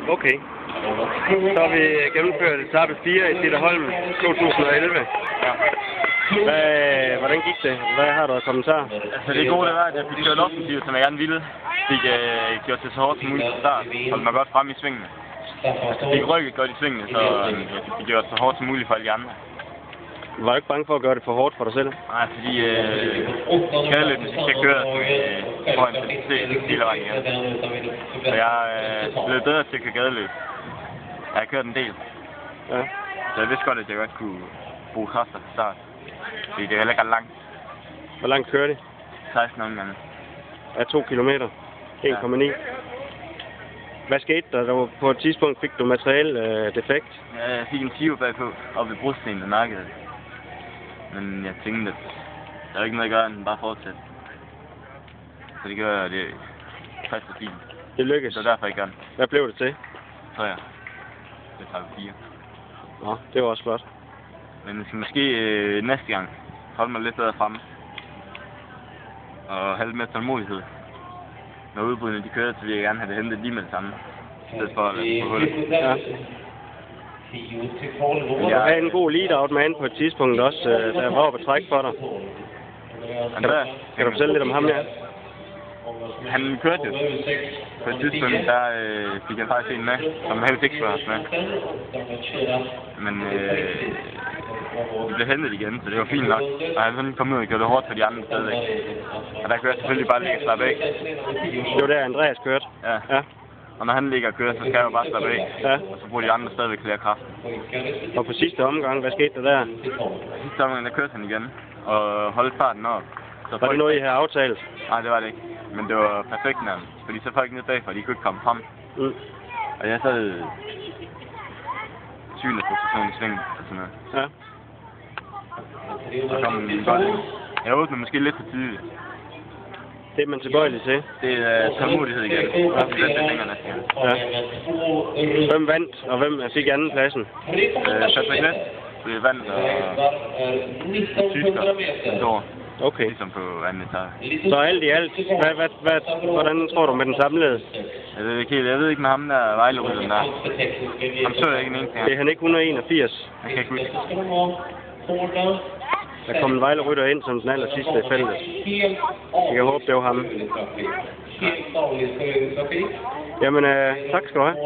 Okay. Så har vi gennemført etape 4 i Cederholm 2011. Ja. Hvordan gik det? Hvad har du af kommentarer? Altså det gode det var, at jeg fik gjort offensivt, som jeg gerne ville. Fik gjort det så hårdt som muligt fra start. Holdt mig godt frem i svingene. Altså fik rykket godt i svingene, så jeg fik gjort så hårdt som muligt for alle de andre. Var du ikke bange for at gøre det for hårdt for dig selv? Nej, fordi skadeløbet skal køre for intensitet hele vejen igen. Så jeg er blevet bedre til at køre gadeløb. Jeg har kørt en del. Ja. Så jeg vidste godt, at jeg godt kunne bruge kræfter fra start. Fordi det er heller ikke ret langt. Hvor langt kører det? 16 omgange. Ja, 2 kilometer. 1,9. Ja. Hvad skete der? Der var på et tidspunkt fik du materiel defekt? Ja, jeg fik en tive bagpå, oppe ved brudstenen og nakket. Men jeg tænkte, at der er ikke noget at gøre, end bare fortsætte. Så det gør det fast og fint. Det lykkedes? Så derfor jeg gør det. Hvad blev det til? Så ja. Det tager vi 4. Nå, det var også flot. Men jeg skal måske næste gang holde mig lidt bedre fremme. Og have lidt mere tålmodighed. Når udbrydene de kører, så vil jeg gerne have det hentet lige med det samme. I stedet for at lade det på hullet. Ja. Du havde en god lead-out med på et tidspunkt også, der var oppe at trække for dig. Kan du fortælle lidt om ham, ja? Han kørte jo. På et tidspunkt, der fik jeg faktisk en med, som helst ikke skulle have haft med. Men vi blev hentet igen, så det var fint nok. Og han sådan kom ud og gjorde det hårdt for de andre stadigvæk. Og der kunne jeg selvfølgelig bare ligge og slappe af. Det var der Andreas kørte? Ja. Og når han ligger og kører, så skal jeg jo bare slappe af. Ja. Og så bruger de andre stadigvæk flere kraft. Og på sidste omgang, hvad skete der der? Sidste omgang, der kørte han igen. Og holdt farten op. Så var det noget, I havde aftalt? Nej, det var det ikke. Men det var perfekt nærmest. Fordi så folk nede bagfra, de kunne ikke komme frem. Mm. Og jeg sad syvende position i svingen og sådan noget. Ja. Så kom den godt ind. Jeg åbnede måske lidt for tidligt. Det er man tilbøjelig til? Det er tålmodighed igen. Ja. Det er længere næste gang. Ja. Hvem vandt, og hvem fik anden pladsen? Patrick Let blev vandt, og tysker går. Okay. Ligesom på anden etape. Så alt i alt, hvordan tror du med den samlede? Jeg ved ikke helt. Jeg ved ikke med ham der Vejle-rytteren der. Ham så jeg ikke en eneste gang. Det er han ikke 181? Jeg kan ikke huske. Der kom en Vejle-rytter ind som den aller sidste i feltet. Jeg håber, det var ham. Jamen, tak skal du have.